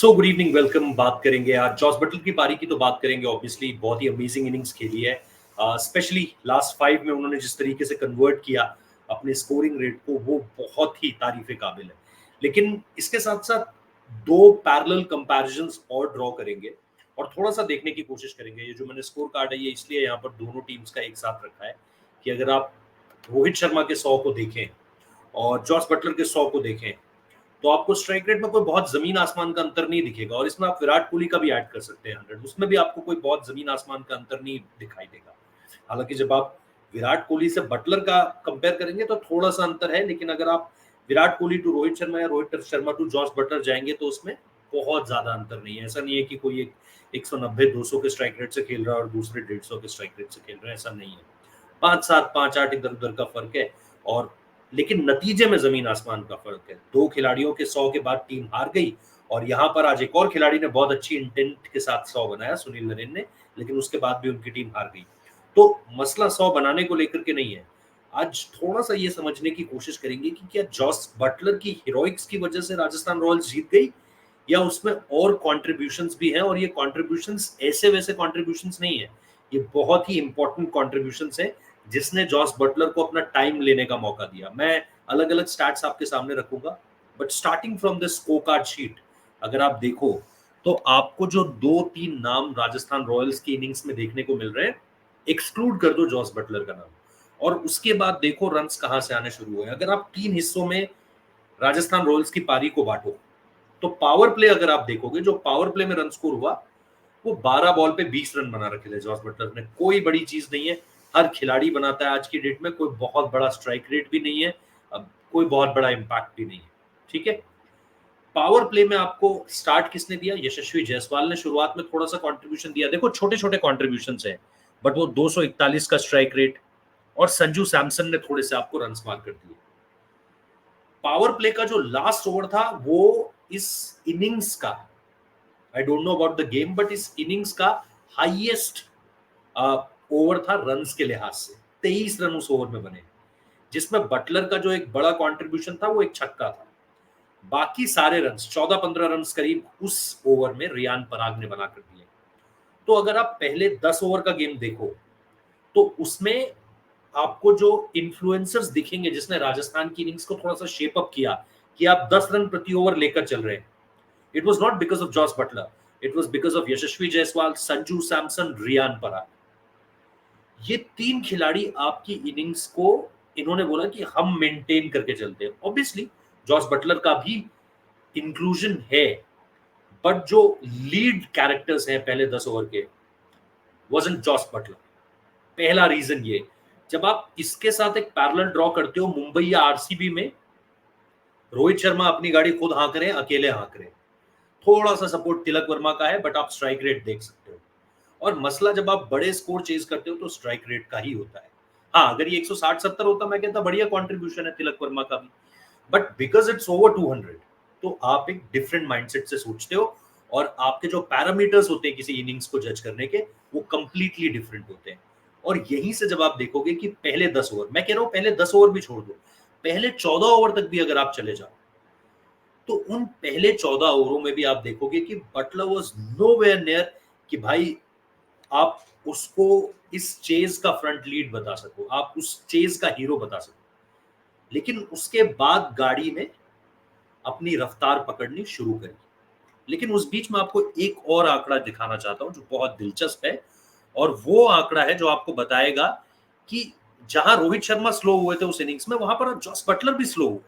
So good evening, welcome. बात करेंगे आज जॉस बटलर की पारी की, तो बात करेंगे ऑब्वियसली। बहुत ही अमेजिंग इनिंग्स खेली है, स्पेशली लास्ट 5 में उन्होंने जिस तरीके से कन्वर्ट किया अपने स्कोरिंग रेट को, वो बहुत ही तारीफे काबिल है। लेकिन इसके साथ साथ दो पैरेलल कंपैरिजंस और ड्रॉ करेंगे और थोड़ा सा देखने की कोशिश करेंगे। ये जो मैंने स्कोर कार्ड है, ये इसलिए यहाँ पर दोनों टीम्स का एक साथ रखा है कि अगर आप रोहित शर्मा के 100 को देखें और जॉस बटलर के 100 को देखें, तो आपको स्ट्राइक रेट में कोई बहुत जमीन आसमान का अंतर नहीं दिखेगा। और इसमें आप विराट कोहली का भी ऐड कर सकते हैं 100, उसमें भी आपको कोई बहुत जमीन आसमान का अंतर नहीं दिखाई देगा। हालांकि जब आप विराट कोहली से बटलर का कंपेयर करेंगे तो थोड़ा सा अंतर है, लेकिन अगर आप विराट कोहली टू रोहित शर्मा या Rohit Sharma to Jos Buttler जाएंगे तो उसमें बहुत ज्यादा अंतर नहीं है। ऐसा नहीं है कि कोई एक 190-200 के स्ट्राइक रेट से खेल रहा है और दूसरे 150 के स्ट्राइक रेट से खेल रहा है, ऐसा नहीं है। 5-7, 5-8 इधर उधर का फर्क है, और लेकिन नतीजे में जमीन आसमान का फर्क है। दो खिलाड़ियों के 100 के बाद टीम हार गई, और यहाँ पर आज एक और खिलाड़ी ने बहुत अच्छी इंटेंट के साथ 100 बनाया, सुनील नरेन ने, लेकिन उसके बाद भी उनकी टीम हार गई। तो मसला 100 बनाने को लेकर के नहीं है। आज थोड़ा सा ये समझने की कोशिश करेंगे कि क्या जॉस बटलर की हीरोइक्स की वजह से राजस्थान रॉयल्स जीत गई, या उसमें और कॉन्ट्रीब्यूशंस भी हैं। और ये कॉन्ट्रीब्यूशंस ऐसे वैसे कॉन्ट्रीब्यूशंस नहीं है, ये बहुत ही इंपॉर्टेंट कॉन्ट्रीब्यूशंस है जिसने जॉस बटलर को अपना टाइम लेने का मौका दिया। मैं अलग अलग स्टैट्स आपके सामने रखूंगा, but starting from the score card sheet अगर आप देखो, तो आपको जो 2-3 नाम राजस्थान रॉयल्स की इनिंग्स में देखने को मिल रहे हैं, एक्सक्लूड कर दो जॉस बटलर का नाम, और उसके बाद देखो रन्स कहां से आने शुरू हुए। अगर आप 3 हिस्सों में राजस्थान रॉयल्स की पारी को बांटो, तो पावर प्ले अगर आप देखोगे, जो पावर प्ले में रन स्कोर हुआ, वो 12 बॉल पे 20 रन बना रखे थे जॉस बटलर ने। कोई बड़ी चीज नहीं है, हर खिलाड़ी बनाता है आज की डेट में। कोई बहुत बड़ा स्ट्राइक रेट भी नहीं है, अब कोई बहुत बड़ा इंपैक्ट भी नहीं है, ठीक है। पावर प्ले में आपको स्टार्ट किसने दिया? यशस्वी जायसवाल ने शुरुआत में थोड़ा सा कंट्रीब्यूशन दिया। देखो छोटे छोटे कॉन्ट्रीब्यूशन है, बट वो 241 का स्ट्राइक रेट, और संजू सैमसन ने थोड़े से आपको रन मार कर दिए। पावर प्ले का जो लास्ट ओवर था, वो इस इनिंग्स का, I don't know about the game, but इस इनिंग्स का हाईएस्ट ओवर था रन्स के लिहाज से। 23 रन उस ओवर में बने, जिसमें बटलर का जो एक बड़ा कंट्रीब्यूशन था वो एक छक्का था। बाकी सारे रन 14-15 रन करीब उस ओवर में रियान पराग ने बना कर दिए। तो अगर आप पहले 10 ओवर का गेम देखो, तो उसमें आपको जो इन्फ्लुएंसर्स दिखेंगे जिसने राजस्थान की इनिंग्स को थोड़ा सा शेप अप किया, कि आप 10 रन प्रति ओवर लेकर चल रहे हैं, it was not because of Jos Buttler, it was because of Yashasvi Jaiswal, Sanju Samson, Riyan Parag. ये 3 खिलाड़ी आपकी इनिंग्स को, इन्होंने बोला कि हम मेंटेन करके चलते हैं। ऑब्वियसली जॉस बटलर का भी इंक्लूजन है, बट जो लीड कैरेक्टर्स हैं पहले 10 ओवर के, वाजंट जॉस बटलर। पहला रीजन ये, जब आप इसके साथ एक पैरेलल ड्रॉ करते हो मुंबई या आरसीबी में, रोहित शर्मा अपनी गाड़ी खुद हाँक रहे हैं, अकेले हाँक रहे हैं। थोड़ा सा सपोर्ट तिलक वर्मा का है, बट आप स्ट्राइक रेट देख सकते हो। और मसला जब आप बड़े स्कोर चेज करते हो तो स्ट्राइक रेट का ही होता है। हाँ, अगर ये 160-70 होता, मैं कहता बढ़िया कंट्रीब्यूशन है तिलक वर्मा का भी, बट बिकॉज इट्स ओवर 200, तो आप एक डिफरेंट माइंडसेट से सोचते हो, और आपके जो पैरामीटर्स होते हैं किसी इनिंग्स को जज करने के, वो कंप्लीटली डिफरेंट होते हैं। और यहीं से जब आप देखोगे कि पहले 10 ओवर, मैं कह रहा हूं पहले 10 ओवर भी छोड़ दो, पहले 14 ओवर तक भी अगर आप चले जाओ, तो उन पहले 14 ओवरों में भी आप देखोगे कि बटलर वाज नोवेयर नियर कि भाई आप उसको इस चेज का फ्रंट लीड बता सको, आप उस चेज का हीरो बता सको। लेकिन उसके बाद गाड़ी ने अपनी रफ्तार पकड़नी शुरू करी। लेकिन उस बीच में आपको एक और आंकड़ा दिखाना चाहता हूं जो बहुत दिलचस्प है, और वो आंकड़ा है जो आपको बताएगा कि जहां रोहित शर्मा स्लो हुए थे उस इनिंग्स में, वहां पर जॉस बटलर भी स्लो हुए,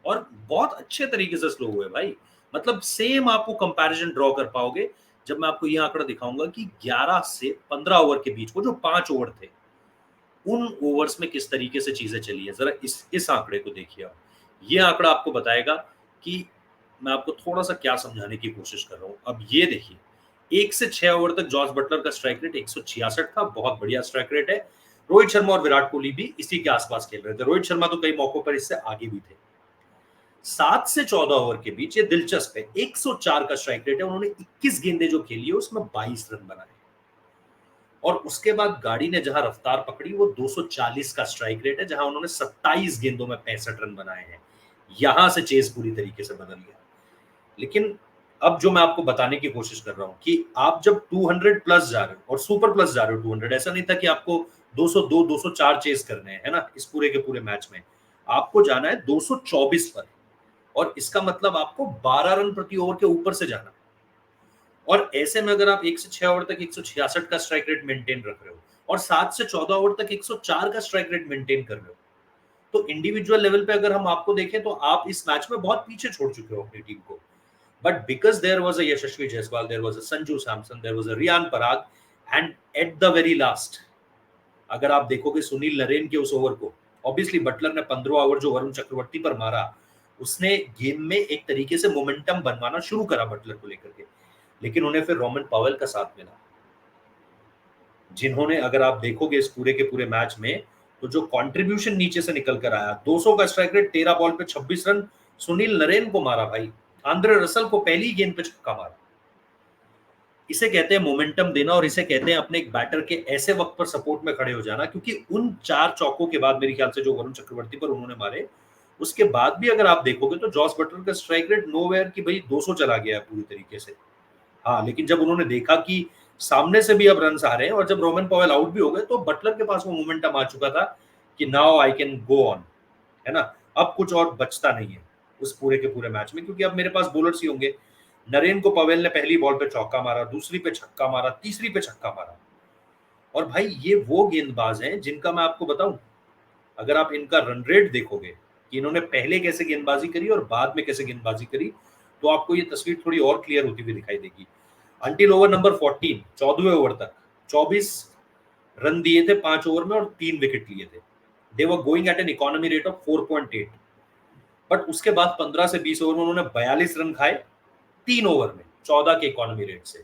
और बहुत अच्छे तरीके से स्लो हुए भाई। मतलब सेम आपको कंपैरिजन ड्रॉ कर पाओगे जब मैं आपको ये आंकड़ा दिखाऊंगा कि 11 से 15 ओवर के बीच, वो जो 5 ओवर थे, उन ओवर्स में किस तरीके से चीजें चली है। जरा इस आंकड़े को देखिए आप। ये आंकड़ा आपको बताएगा कि मैं आपको थोड़ा सा क्या समझाने की कोशिश कर रहा हूं। अब ये देखिए, 1 से 6 ओवर तक जॉस बटलर का स्ट्राइक रेट 166 था, बहुत बढ़िया स्ट्राइक रेट है। रोहित शर्मा और विराट कोहली भी इसी के आसपास खेल रहे थे, रोहित शर्मा तो कई मौकों पर इससे आगे भी थे। 7 से 14 ओवर के बीच, ये दिलचस्प है, 104 का स्ट्राइक रेट है। उन्होंने 21 गेंदें जो खेली है उसमें 22 रन बनाए, और उसके बाद गाड़ी ने जहां रफ्तार पकड़ी वो 240 का स्ट्राइक रेट है, जहां उन्होंने 27 गेंदों में 65 रन बनाए हैं। यहां से चेस पूरी तरीके से बदल गया। लेकिन अब जो मैं आपको बताने की कोशिश कर रहा हूं कि आप जब 200 प्लस जा रहे हो और सुपर प्लस जा रहे हो 200, ऐसा नहीं था कि आपको 202 204 चेस करने हैं, है ना, इस पूरे के पूरे मैच में आपको जाना है 224 पर। और इसका मतलब आपको 12 रन प्रति ओवर के ऊपर से जाना। और ऐसे में अगर आप 1 से 6 ओवर तक 166 का स्ट्राइक रेट मेंटेन रख रहे हो और 7 से 14 ओवर तक 104 का स्ट्राइक रेट मेंटेन कर रहे हो, तो इंडिविजुअल लेवल पे अगर हम आपको देखें तो आप इस मैच में बहुत पीछे छोड़ चुके हो अपनी टीम को। But because there was a Yashasvi Jaiswal, there was a Sanju Samson, there was a Riyan Parag, and at the very last अगर आप देखोगे सुनील नरेन के उस ओवर को, ऑब्वियसली बटलर ने 15वां ओवर जो वरुण चक्रवर्ती पर मारा, उसने गेम में एक तरीके से मोमेंटम बनवाना शुरू करा बटलर को लेकर के, लेकिन उन्हें फिर रोमन पॉवेल का साथ मिला, जिन्होंने अगर आप देखोगे इस पूरे के पूरे मैच में तो जो कंट्रीब्यूशन नीचे से निकल कर आया, 200 का स्ट्राइक रेट, 13 बॉल पे 26 रन, सुनील नरेन को मारा भाई, आंद्रे रसल को पहली गेंद पे छक्का मारा। इसे कहते हैं मोमेंटम देना और इसे कहते हैं अपने एक बैटर के ऐसे वक्त पर सपोर्ट में खड़े हो जाना, क्योंकि उन 4 चौकों के बाद मेरे ख्याल से जो वरुण चक्रवर्ती पर उन्होंने मारे, उसके बाद भी अगर आप देखोगे तो जॉस बटलर का स्ट्राइक रेट नोवेयर की भाई 200 चला गया है पूरी तरीके से। हाँ, लेकिन जब उन्होंने देखा कि सामने से भी अब रन आ रहे हैं और जब रोमन पॉवेल आउट भी हो गए तो बटलर के पास वो मोमेंटम आ चुका था कि now I can go on, है ना, अब कुछ और बचता नहीं है उस पूरे के पूरे मैच में, क्योंकि अब मेरे पास बॉलर्स ही होंगे। नरेन को पवेल ने पहली बॉल पे चौका मारा, दूसरी पे छक्का मारा, तीसरी पे छक्का मारा। और भाई ये वो गेंदबाज हैं जिनका मैं आपको बताऊं, अगर आप इनका रन रेट देखोगे कि इन्होंने पहले कैसे गेंदबाजी करी और बाद में कैसे गेंदबाजी करी, तो आपको ये तस्वीर थोड़ी और क्लियर होती हुई दिखाई देगी। अंटिल ओवर नंबर 14, 14वें ओवर तक 24 रन दिए थे 5 ओवर में और 3 विकेट लिए थे। They were going at an economy rate of 4.8। But उसके बाद 15 से 20 ओवर में उन्होंने 42 रन खाए 3 ओवर में 14 के इकोनॉमी रेट से।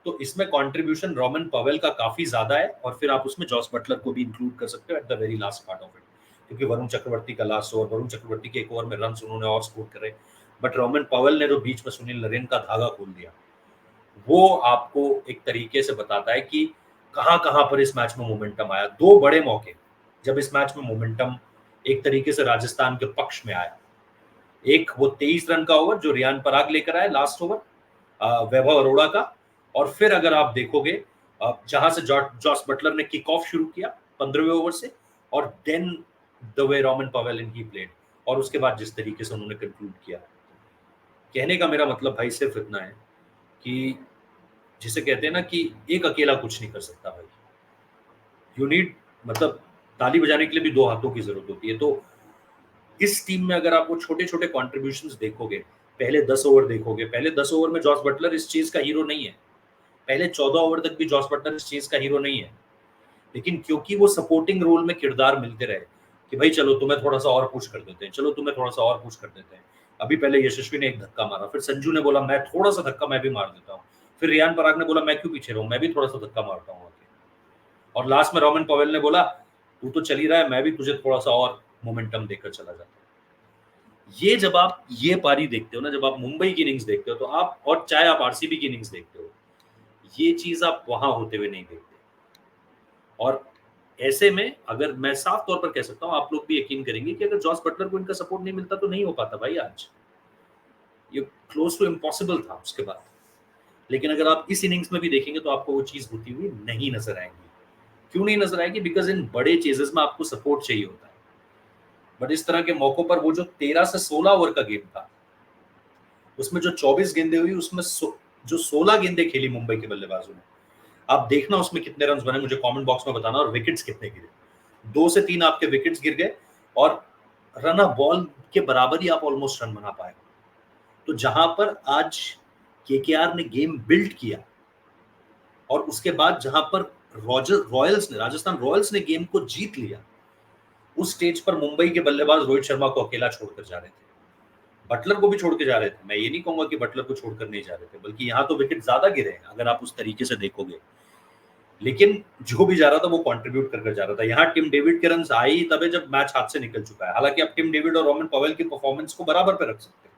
तो इसमें कंट्रीब्यूशन रोमन पवेल का काफी ज्यादा है, और फिर आप उसमें जॉस बटलर को भी इंक्लूड कर सकते हो eight the very last part of it, क्योंकि वरुण चक्रवर्ती का लास्ट ओवर, वरुण चक्रवर्ती के एक ओवर में रन उन्होंने और स्कोर करे, बट रोमन पवेल ने जो बीच में सुनील नरेन का धागा खोल दिया, वो आपको एक तरीके से बताता है कि कहां कहां पर इस मैच में मोमेंटम आया। दो बड़े मौके जब इस मैच में मोमेंटम एक तरीके से राजस्थान के पक्ष में आया, एक वो 23 रन का ओवर जो रियान पराग लेकर आए लास्ट ओवर वैभव अरोड़ा का, और फिर अगर आप देखोगे जहां से जॉस बटलर ने किक ऑफ शुरू किया 15वें ओवर से, और then the way Rovman Powell in he played, और उसके बाद जिस तरीके से उन्होंने कंक्लूड किया। कहने का मेरा मतलब भाई सिर्फ इतना है कि जिसे कहते हैं ना कि एक अकेला कुछ नहीं कर सकता भाई, यू नीड, मतलब ताली बजाने के लिए भी 2 हाथों की जरूरत होती है। तो इस टीम में अगर आप वो छोटे-छोटे कंट्रीब्यूशंस देखोगे, पहले 10 ओवर देखोगे, पहले 10 ओवर में जॉस बटलर इस चीज का हीरो नहीं है। पहले 14 ओवर तक भी जॉस बटलर इस चीज का हीरो नहीं है। लेकिन क्योंकि वो सपोर्टिंग रोल में किरदार मिलते रहे कि भाई चलो तुम्हें थोड़ा-सा और पुश कर देते हैं, चलो तुम्हें थोड़ा-सा और पुश कर देते हैं। अभी पहले यशस्वी ने एक धक्का मारा, फिर संजू ने बोला मैं थोड़ा-सा धक्का मैं भी मार देता हूँ। फिर रियान पराग ने बोला मैं क्यों पीछे रहूँ, मैं भी थोड़ा-सा धक्का मारता हूँ आके। और लास्ट में रोमन पवेल ने बोला तू तो चल ही रहा है, मैं भी तुझे थोड़ा-सा और मोमेंटम देकर चला जाता हूँ। ये जब आप ये पारी देखते हो ना, जब आप मुंबई की इनिंग्स देखते हो तो आप, और चाहे आप आरसीबी की इनिंग्स देखते हो, ये चीज आप वहां होते हुए नहीं देखते। और ऐसे में अगर मैं साफ तौर पर कह सकता हूं, आप लोग भी यकीन करेंगे कि अगर जॉस बटलर को इनका सपोर्ट नहीं मिलता तो नहीं हो पाता भाई आज, ये क्लोज टू इम्पॉसिबल था उसके बाद। लेकिन अगर आप इस इनिंग्स में भी देखेंगे तो आपको वो चीज होती हुई नहीं नजर आएगी। क्यों नहीं नजर आएगी? बिकॉज इन बड़े चेजेस में आपको सपोर्ट चाहिए होता है, बट इस तरह के मौकों पर वो जो 13 से 16 ओवर का गेम था, उसमें जो 24 गेंदें हुई, उसमें जो 16 गेंदें खेली मुंबई के बल्लेबाजों ने, आप देखना उसमें कितने रन बने, मुझे कमेंट बॉक्स में बताना, और विकेट्स कितने गिरे। 2 से 3 आपके विकेट्स गिर गए और रन ऑफ बॉल के बराबर ही आप ऑलमोस्ट रन बना पाए। तो जहां पर आज केकेआर ने गेम बिल्ड किया, और उसके बाद जहां पर रॉयल्स ने, राजस्थान रॉयल्स ने गेम को जीत लिया, उस स्टेज पर मुंबई के बल्लेबाज रोहित शर्मा को अकेला छोड़कर जा रहे थे, बटलर को भी छोड़ के जा रहे थे। मैं ये नहीं कहूंगा कि बटलर को छोड़कर नहीं जा रहे थे, बल्कि यहाँ तो विकेट ज्यादा गिरे हैं अगर आप उस तरीके से देखोगे। लेकिन जो भी जा रहा था वो कंट्रीब्यूट कर जा रहा था। यहाँ टिम डेविड के रन आए ही तबे जब मैच हाथ से निकल चुका है। हालांकि आप टिम डेविड और रोमन पवेल की परफॉर्मेंस को बराबर पे रख सकते हैं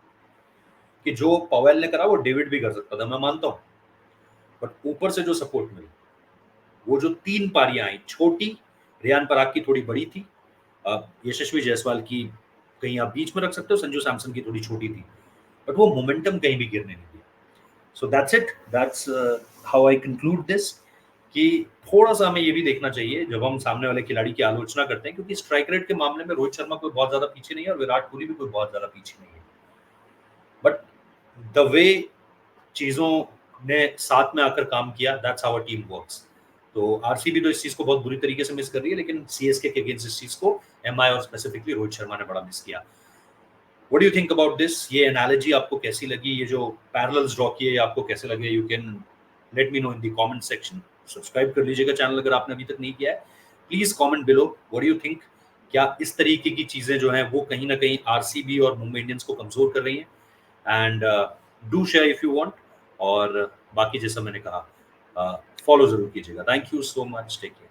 कि जो पवेल ने करा वो डेविड भी कर सकता था, मैं मानता हूँ। बट ऊपर से जो सपोर्ट मिली, वो जो 3 पारियां आई, छोटी रियान पराग की थोड़ी बड़ी थी, यशस्वी जायसवाल की कहीं आप बीच में रख सकते हो, संजू सैमसन की थोड़ी छोटी थी, बट वो मोमेंटम कहीं भी गिरने नहीं दिया। So that's how I conclude this, कि थोड़ा सा हमें ये भी देखना चाहिए जब हम सामने वाले खिलाड़ी की आलोचना करते हैं, क्योंकि स्ट्राइक रेट के मामले में रोहित शर्मा कोई बहुत ज्यादा पीछे नहीं है और विराट कोहली भी कोई बहुत ज्यादा पीछे नहीं है, बट द वे चीजों ने साथ में आकर काम किया, that's how a team works. तो आरसीबी तो इस चीज को बहुत बुरी तरीके से मिस कर रही है, लेकिन सीएसके के अगेंस्ट इस चीज को एमआई और स्पेसिफिकली रोहित शर्मा ने बड़ा मिस किया। What do you think about this? ये एनालॉजी आपको कैसी लगी? ये जो पैरेलल्स ड्रॉ किए आपको कैसे लगे? You can let me know in the comment section. Subscribe कर लीजिएगा चैनल अगर आपने अभी तक नहीं किया है। Please comment below, what do you think? क्या इस तरीके की चीजें जो हैं वो कहीं ना कहीं आरसीबी और मुंबई इंडियंस को कमजोर कर रही हैं? And do share if you want, और बाकी जैसा मैंने कहा फॉलो जरूर कीजिएगा। Thank you so much, take care.